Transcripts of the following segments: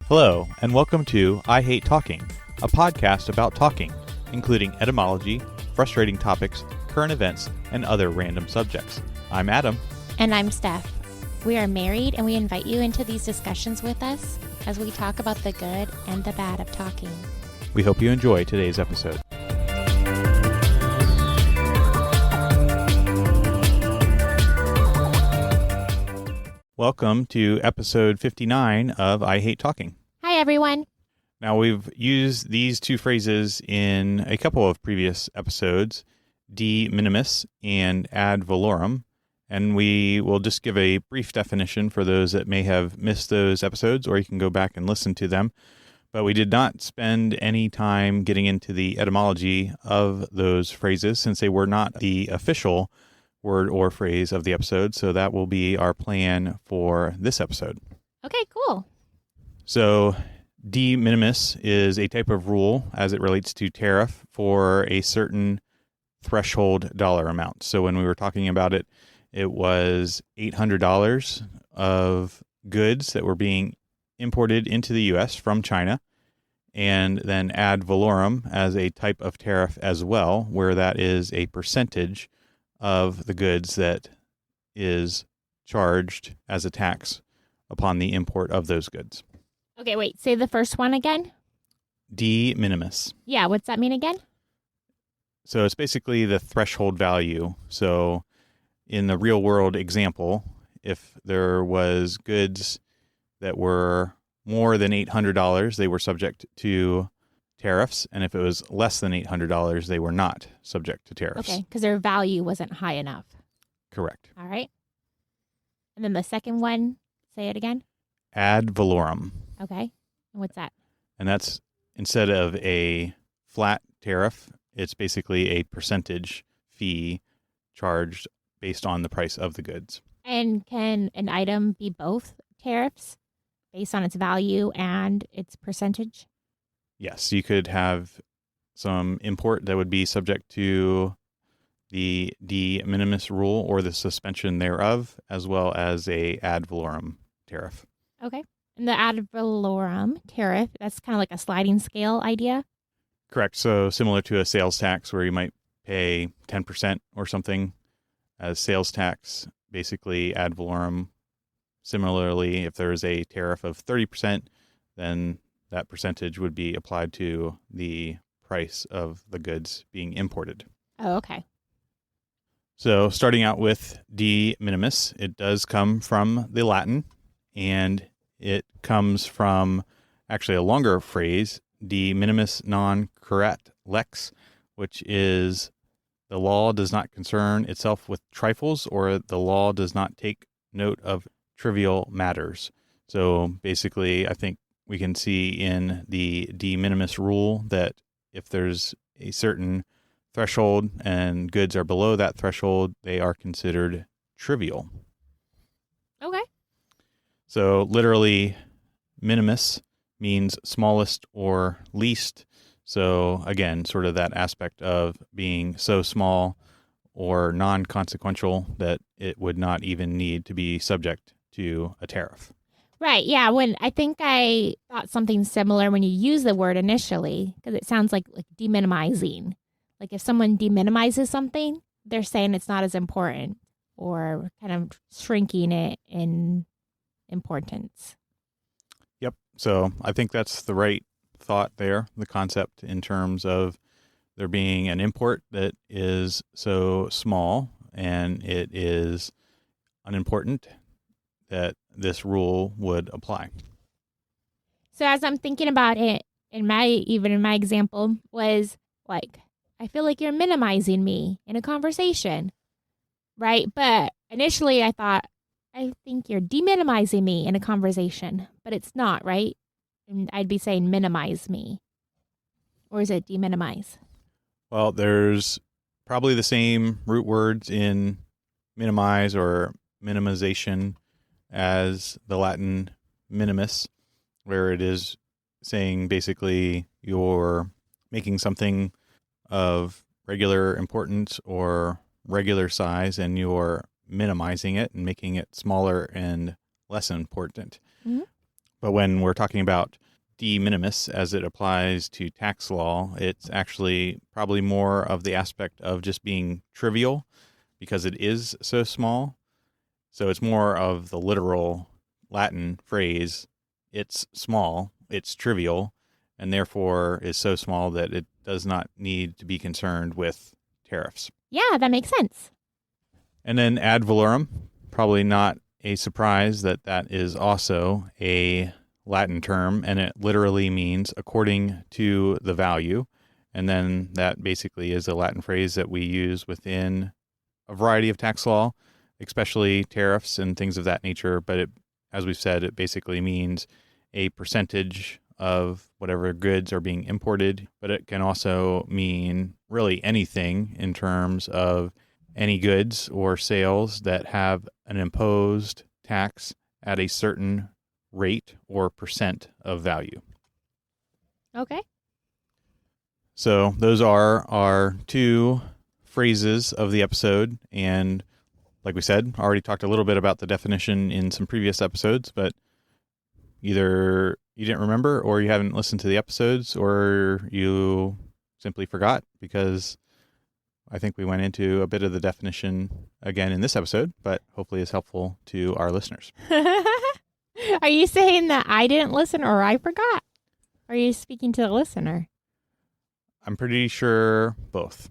Hello, and welcome to I Hate Talking, a podcast about talking, including etymology, frustrating topics, current events, and other random subjects. I'm Adam. And I'm Steph. We are married, and we invite you into these discussions with us as we talk about the good and the bad of talking. We hope you enjoy today's episode. Welcome to episode 59 of I Hate Talking. Hi, everyone. Now, we've used these two phrases in a couple of previous episodes, de minimis and ad valorem, and we will just give a brief definition for those that may have missed those episodes, or you can go back and listen to them. But we did not spend any time getting into the etymology of those phrases since they were not the official word or phrase of the episode, so that will be our plan for this episode. Okay, cool. So, de minimis is a type of rule as it relates to tariff for a certain threshold dollar amount. So when we were talking about it, it was $800 of goods that were being imported into the U.S. from China, and then ad valorem as a type of tariff as well, where that is a percentage of the goods that is charged as a tax upon the import of those goods. Okay, wait, say the first one again. De minimis. Yeah, what's that mean again? So it's basically the threshold value. So in the real world example, if there was goods that were more than $800, they were subject to tariffs. And if it was less than $800, they were not subject to tariffs. Okay, because their value wasn't high enough. Correct. All right. And then the second one, say it again. Ad valorem. Okay. And what's that? And that's, instead of a flat tariff, it's basically a percentage fee charged based on the price of the goods. And can an item be both tariffs based on its value and its percentage? Yes, you could have some import that would be subject to the de minimis rule or the suspension thereof, as well as a ad valorem tariff. Okay. And the ad valorem tariff, that's kind of like a sliding scale idea? Correct. So similar to a sales tax where you might pay 10% or something as sales tax, basically ad valorem. Similarly, if there's a tariff of 30%, then that percentage would be applied to the price of the goods being imported. Oh, okay. So starting out with de minimis, it does come from the Latin, and it comes from actually a longer phrase, de minimis non curat lex, which is the law does not concern itself with trifles, or the law does not take note of trivial matters. So basically, I think we can see in the de minimis rule that if there's a certain threshold and goods are below that threshold, they are considered trivial. Okay. So literally, minimis means smallest or least. So again, sort of that aspect of being so small or non-consequential that it would not even need to be subject to a tariff. Right. Yeah. When I think I thought something similar when you use the word initially, because it sounds like deminimizing. Like if someone deminimizes something, they're saying it's not as important or kind of shrinking it in importance. Yep. So I think that's the right thought there, the concept in terms of there being an import that is so small and it is unimportant that this rule would apply. So as I'm thinking about it, in my example was like, I feel like you're minimizing me in a conversation, right? But initially I thought, I think you're deminimizing me in a conversation, but it's not, right? And I'd be saying minimize me. Or is it deminimize? Well, there's probably the same root words in minimize or minimization as the Latin minimis, where it is saying basically you're making something of regular importance or regular size and you're minimizing it and making it smaller and less important. Mm-hmm. But when we're talking about de minimis as it applies to tax law, it's actually probably more of the aspect of just being trivial because it is so small. So it's more of the literal Latin phrase, it's small, it's trivial, and therefore is so small that it does not need to be concerned with tariffs. Yeah, that makes sense. And then ad valorem, probably not a surprise that that is also a Latin term, and it literally means according to the value. And then that basically is a Latin phrase that we use within a variety of tax law, especially tariffs and things of that nature. But it, as we've said, it basically means a percentage of whatever goods are being imported. But it can also mean really anything in terms of any goods or sales that have an imposed tax at a certain rate or percent of value. Okay. So those are our two phrases of the episode. And like we said, already talked a little bit about the definition in some previous episodes, but either you didn't remember or you haven't listened to the episodes or you simply forgot, because I think we went into a bit of the definition again in this episode, but hopefully it's helpful to our listeners. Are you saying that I didn't listen or I forgot? Or are you speaking to the listener? I'm pretty sure both.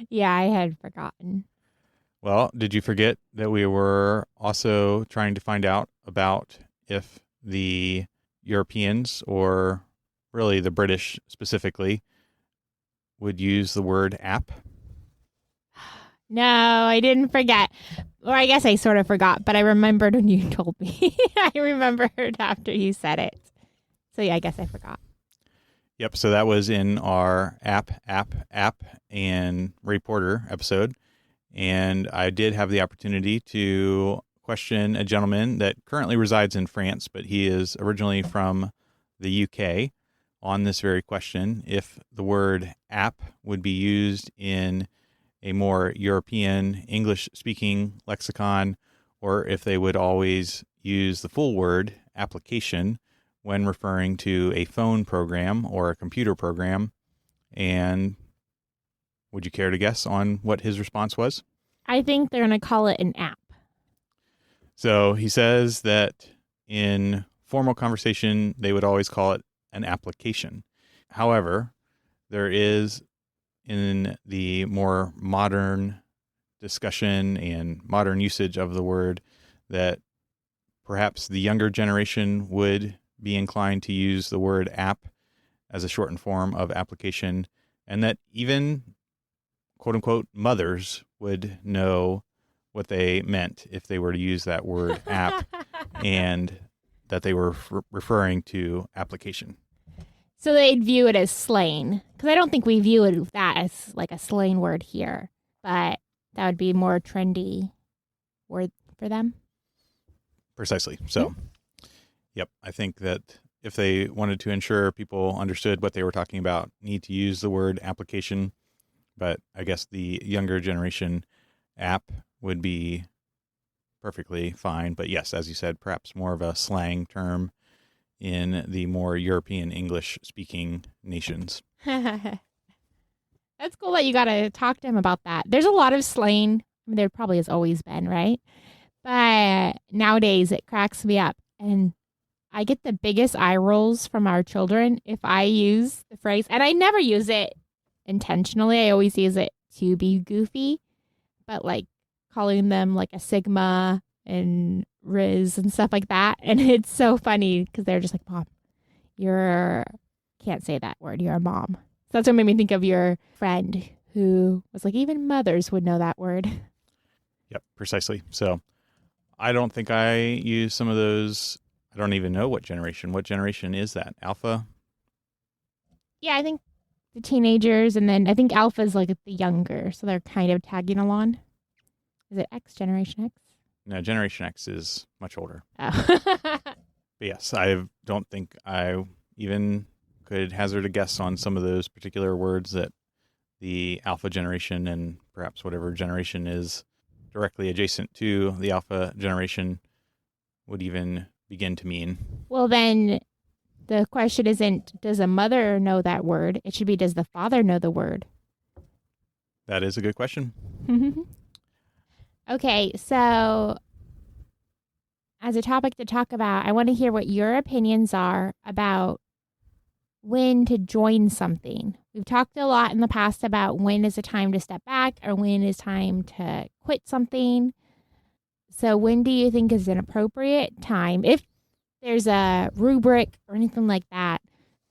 Yeah, I had forgotten. Well, did you forget that we were also trying to find out about if the Europeans, or really the British specifically, would use the word app? No, I didn't forget. Or I guess I sort of forgot, but I remembered when you told me. I remembered after you said it. So yeah, I guess I forgot. Yep, so that was in our app, and reporter episode. And I did have the opportunity to question a gentleman that currently resides in France, but he is originally from the UK, on this very question, if the word app would be used in a more European English-speaking lexicon, or if they would always use the full word application when referring to a phone program or a computer program. And would you care to guess on what his response was? I think they're going to call it an app. So he says that in formal conversation, they would always call it an application. However, there is, in the more modern discussion and modern usage of the word, that perhaps the younger generation would be inclined to use the word app as a shortened form of application, and that even quote-unquote mothers would know what they meant if they were to use that word app, and that they were referring to application. So they'd view it as slang. Because I don't think we view it that as like a slang word here. But that would be more trendy word for them. Precisely. So, Yep, I think that if they wanted to ensure people understood what they were talking about, need to use the word application. But I guess the younger generation, app, would be perfectly fine. But yes, as you said, perhaps more of a slang term in the more European English-speaking nations. That's cool that you got to talk to him about that. There's a lot of slang. I mean, there probably has always been, right? But nowadays, it cracks me up. And I get the biggest eye rolls from our children if I use the phrase. And I never use it intentionally. I always use it to be goofy. But like calling them like a Sigma and Riz and stuff like that. And it's so funny because they're just like, Mom, can't say that word. You're a mom. So that's what made me think of your friend who was like, even mothers would know that word. Yep, precisely. So I don't think I use some of those. I don't even know what generation. What generation is that? Alpha? Yeah, I think the teenagers, and then I think Alpha is like the younger, so they're kind of tagging along. Is it X, Generation X? No, Generation X is much older. Oh. But yes, I don't think I even could hazard a guess on some of those particular words that the Alpha generation, and perhaps whatever generation is directly adjacent to the Alpha generation, would even begin to mean. Well, then the question isn't, does a mother know that word? It should be, does the father know the word? That is a good question. Okay, so as a topic to talk about, I want to hear what your opinions are about when to join something. We've talked a lot in the past about when is a time to step back or when is time to quit something. So when do you think is an appropriate time, if there's a rubric or anything like that,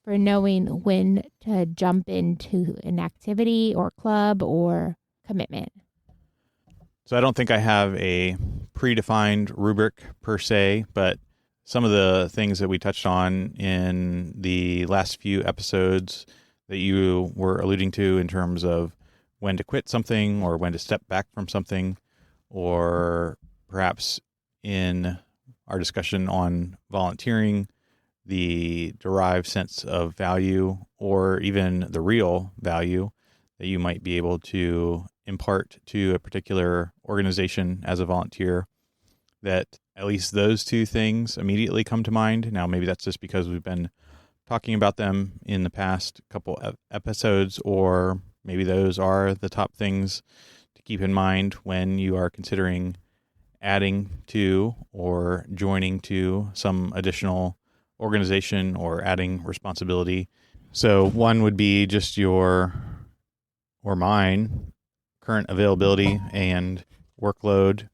for knowing when to jump into an activity or club or commitment? So I don't think I have a predefined rubric per se, but some of the things that we touched on in the last few episodes that you were alluding to in terms of when to quit something or when to step back from something, or perhaps in our discussion on volunteering, the derived sense of value or even the real value that you might be able to impart to a particular organization as a volunteer, that at least those two things immediately come to mind. Now, maybe that's just because we've been talking about them in the past couple of episodes, or maybe those are the top things to keep in mind when you are considering adding to or joining to some additional organization or adding responsibility. So one would be just your or mine current availability and workload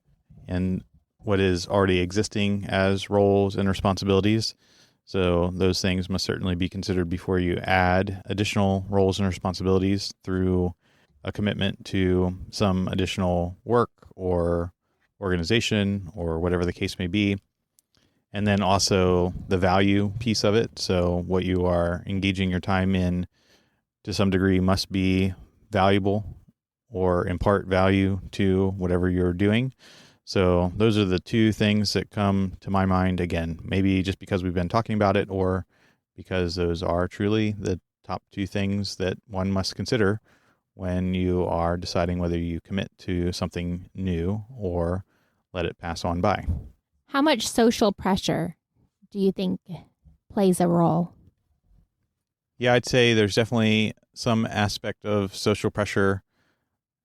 and what is already existing as roles and responsibilities. So those things must certainly be considered before you add additional roles and responsibilities through a commitment to some additional work or organization or whatever the case may be. And then also the value piece of it. So what you are engaging your time in to some degree must be valuable or impart value to whatever you're doing. So those are the two things that come to my mind. Again, maybe just because we've been talking about it or because those are truly the top two things that one must consider when you are deciding whether you commit to something new or let it pass on by. How much social pressure do you think plays a role? Yeah, I'd say there's definitely some aspect of social pressure.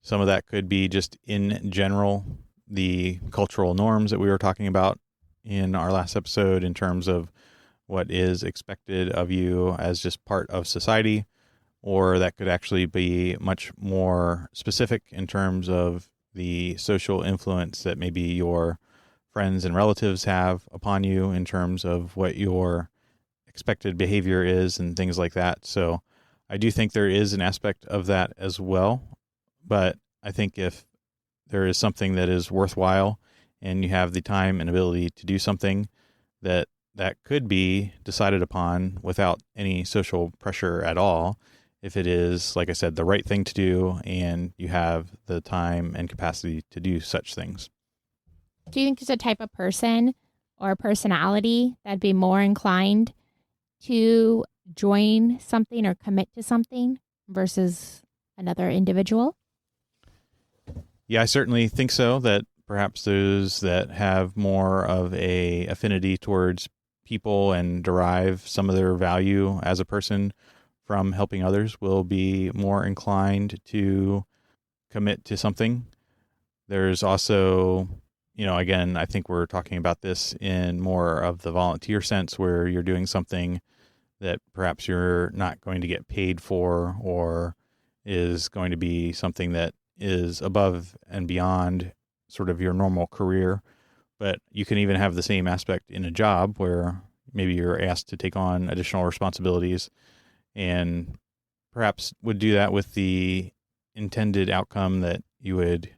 Some of that could be just in general, the cultural norms that we were talking about in our last episode in terms of what is expected of you as just part of society, or that could actually be much more specific in terms of the social influence that maybe your friends and relatives have upon you in terms of what your expected behavior is and things like that. So I do think there is an aspect of that as well. But I think if there is something that is worthwhile and you have the time and ability to do something, that could be decided upon without any social pressure at all. If it is, like I said, the right thing to do and you have the time and capacity to do such things. Do you think there's a type of person or personality that'd be more inclined to join something or commit to something versus another individual? Yeah, I certainly think so, that perhaps those that have more of a affinity towards people and derive some of their value as a person from helping others will be more inclined to commit to something. There's also, again, I think we're talking about this in more of the volunteer sense where you're doing something that perhaps you're not going to get paid for or is going to be something that is above and beyond sort of your normal career. But you can even have the same aspect in a job where maybe you're asked to take on additional responsibilities and perhaps would do that with the intended outcome that you would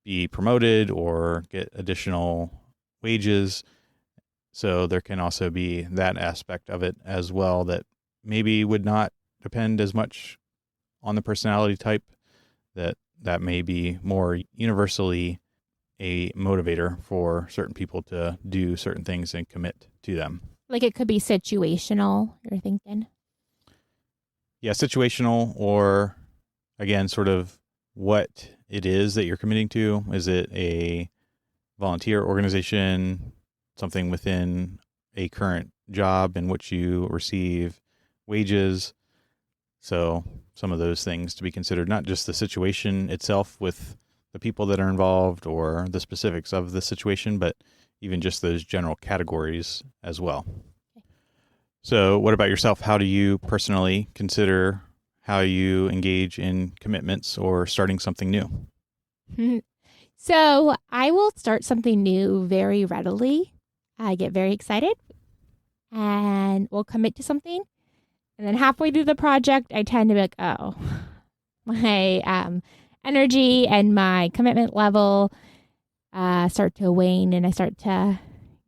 be promoted or get additional wages. So there can also be that aspect of it as well that maybe would not depend as much on the personality type, that may be more universally a motivator for certain people to do certain things and commit to them. Like it could be situational, you're thinking? Yeah, situational, or again, sort of what it is that you're committing to. Is it a volunteer organization, something within a current job in which you receive wages. So some of those things to be considered, not just the situation itself with the people that are involved or the specifics of the situation, but even just those general categories as well. So what about yourself? How do you personally consider how you engage in commitments or starting something new? So I will start something new very readily. I get very excited and will commit to something. And then halfway through the project, I tend to be like, oh, my energy and my commitment level start to wane and I start to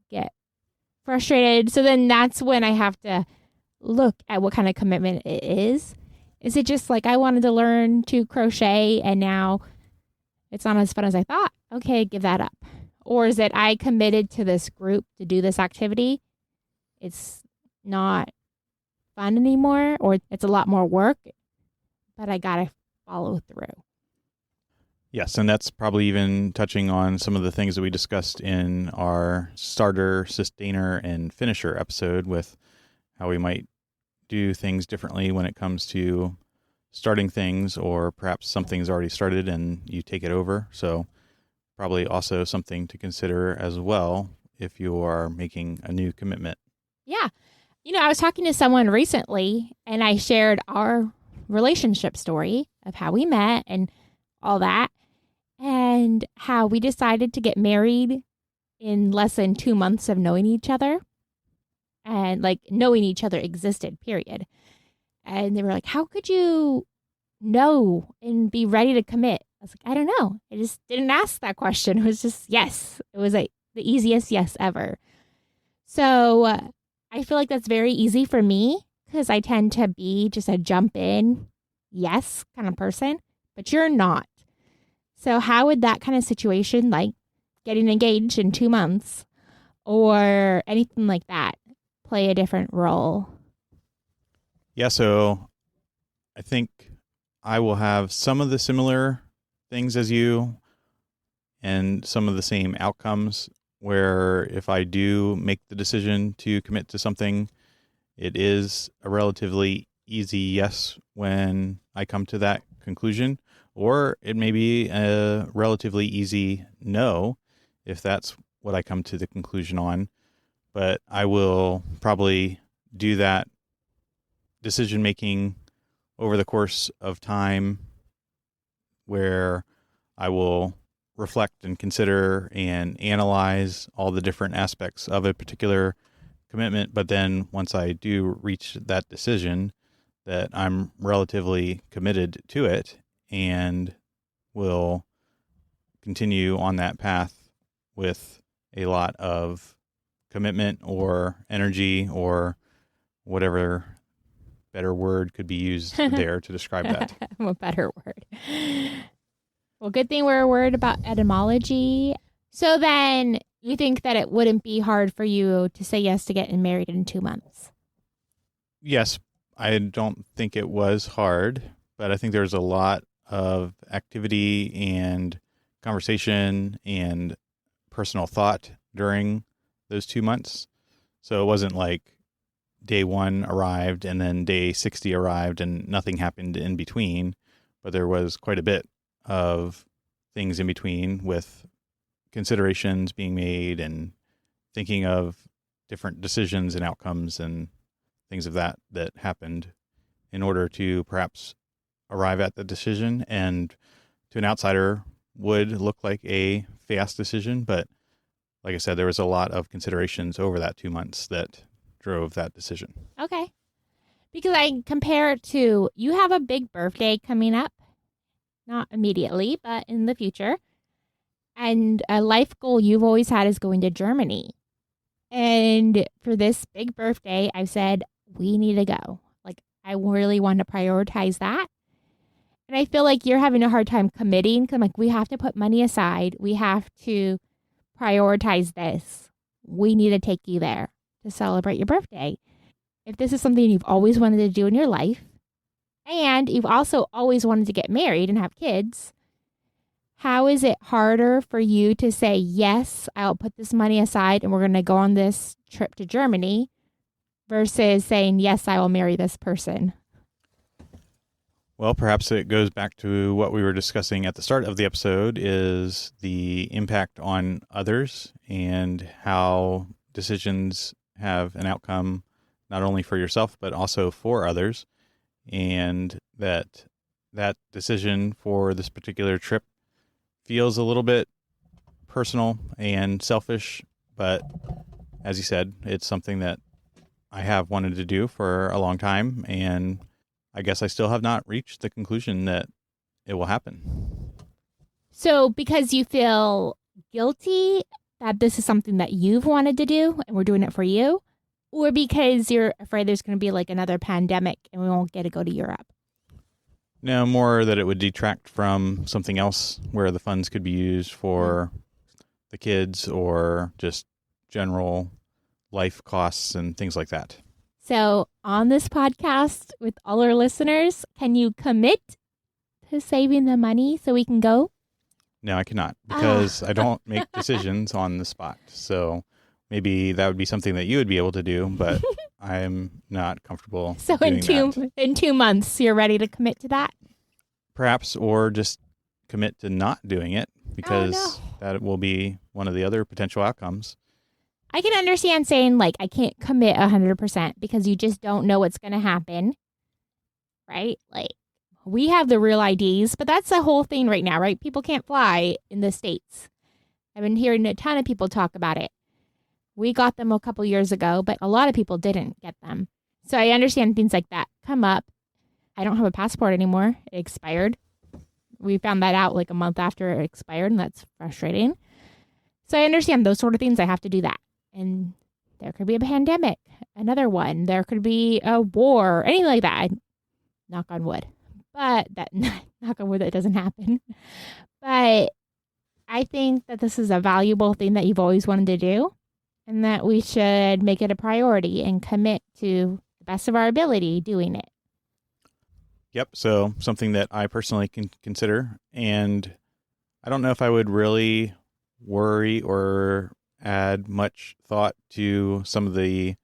get frustrated. So then that's when I have to look at what kind of commitment it is. Is it just like I wanted to learn to crochet and now it's not as fun as I thought? Okay, give that up. Or is it I committed to this group to do this activity? It's not fun anymore, or it's a lot more work, but I got to follow through. Yes, and that's probably even touching on some of the things that we discussed in our starter, sustainer, and finisher episode with how we might do things differently when it comes to starting things, or perhaps something's already started and you take it over. So probably also something to consider as well if you are making a new commitment. Yeah. I was talking to someone recently and I shared our relationship story of how we met and all that, and how we decided to get married in less than 2 months of knowing each other, and like knowing each other existed, period. And they were like, how could you know and be ready to commit? I was like, I don't know. I just didn't ask that question. It was just yes. It was like the easiest yes ever. So I feel like that's very easy for me because I tend to be just a jump in yes kind of person, but you're not. So how would that kind of situation, like getting engaged in 2 months or anything like that, play a different role? Yeah, so I think I will have some of the similar things as you and some of the same outcomes, where if I do make the decision to commit to something, it is a relatively easy yes when I come to that conclusion, or it may be a relatively easy no if that's what I come to the conclusion on. But I will probably do that decision making over the course of time, where I will reflect and consider and analyze all the different aspects of a particular commitment. But then once I do reach that decision, that I'm relatively committed to it and will continue on that path with a lot of commitment or energy or whatever better word could be used there to describe that. A better word. Well, good thing we're a word about etymology. So then you think that it wouldn't be hard for you to say yes to getting married in 2 months? Yes, I don't think it was hard, but I think there's a lot of activity and conversation and personal thought during those 2 months. So it wasn't like day 1 arrived and then day 60 arrived and nothing happened in between, but there was quite a bit of things in between, with considerations being made and thinking of different decisions and outcomes and things of that happened in order to perhaps arrive at the decision, and to an outsider would look like a fast decision. But like I said, there was a lot of considerations over that 2 months that drove that decision. Okay. Because I compare it to, you have a big birthday coming up, not immediately, but in the future. And a life goal you've always had is going to Germany. And for this big birthday, I've said, we need to go. Like, I really want to prioritize that. And I feel like you're having a hard time committing, because I'm like, we have to put money aside. We have to prioritize this. We need to take you there to celebrate your birthday. If this is something you've always wanted to do in your life, and you've also always wanted to get married and have kids, how is it harder for you to say, yes, I'll put this money aside and we're going to go on this trip to Germany versus saying, yes, I will marry this person? Well, perhaps it goes back to what we were discussing at the start of the episode, is the impact on others and how decisions have an outcome not only for yourself, but also for others. And that decision for this particular trip feels a little bit personal and selfish, but as you said, it's something that I have wanted to do for a long time, and I guess I still have not reached the conclusion that it will happen. So because you feel guilty that this is something that you've wanted to do and we're doing it for you, or because you're afraid there's going to be like another pandemic and we won't get to go to Europe? No, more that it would detract from something else where the funds could be used for the kids or just general life costs and things like that. So on this podcast with all our listeners, can you commit to saving the money so we can go? No, I cannot, because I don't make decisions on the spot. So maybe that would be something that you would be able to do, but I'm not comfortable doing that. In 2 months, you're ready to commit to that? Perhaps, or just commit to not doing it, because that will be one of the other potential outcomes. I can understand saying, like, I can't commit 100% because you just don't know what's going to happen, right? Like, we have the real IDs, but that's the whole thing right now, right? People can't fly in the States. I've been hearing a ton of people talk about it. We got them a couple years ago, but a lot of people didn't get them. So I understand things like that come up. I don't have a passport anymore. It expired. We found that out like a month after it expired, and that's frustrating. So I understand those sort of things. I have to do that. And there could be a pandemic, another one. There could be a war, anything like that. Knock on wood. But knock on wood, that doesn't happen. But I think that this is a valuable thing that you've always wanted to do, and that we should make it a priority and commit to the best of our ability doing it. Yep. So something that I personally can consider, and I don't know if I would really worry or add much thought to some of the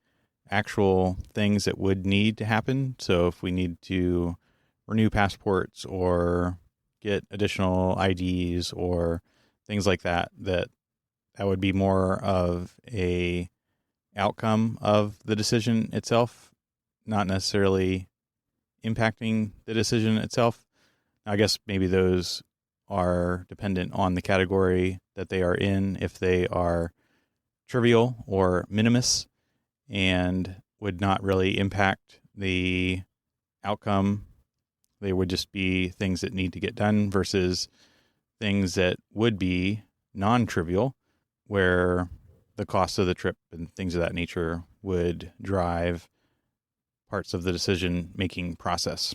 actual things that would need to happen. So if we need to renew passports or get additional IDs or things like that, that would be more of a outcome of the decision itself, not necessarily impacting the decision itself. I guess maybe those are dependent on the category that they are in. If they are trivial or minimis and would not really impact the outcome, they would just be things that need to get done, versus things that would be non-trivial, where the cost of the trip and things of that nature would drive parts of the decision-making process.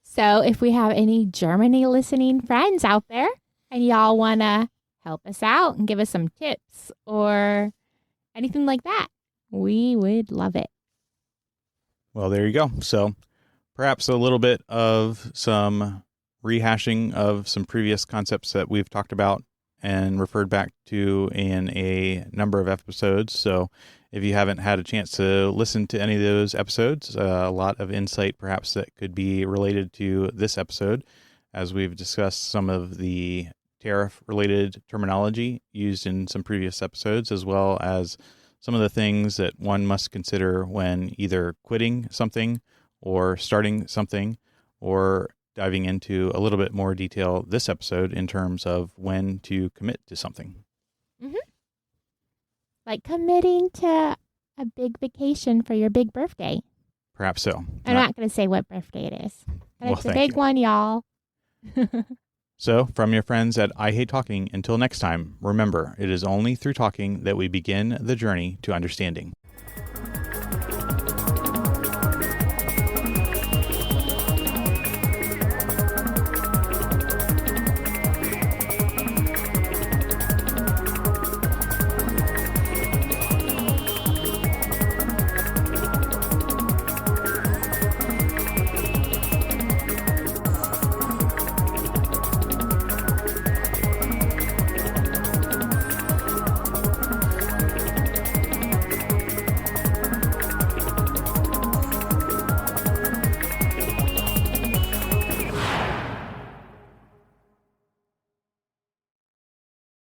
So if we have any Germany listening friends out there and y'all want to help us out and give us some tips or anything like that, we would love it. Well, there you go. So perhaps a little bit of some rehashing of some previous concepts that we've talked about and referred back to in a number of episodes. So if you haven't had a chance to listen to any of those episodes, a lot of insight perhaps that could be related to this episode, as we've discussed some of the tariff-related terminology used in some previous episodes, as well as some of the things that one must consider when either quitting something or starting something, or diving into a little bit more detail this episode in terms of when to commit to something. Mm-hmm. Like committing to a big vacation for your big birthday. Perhaps so. I'm not going to say what birthday it is, but well, it's a big one, y'all. So, from your friends at I Hate Talking, until next time, remember, it is only through talking that we begin the journey to understanding.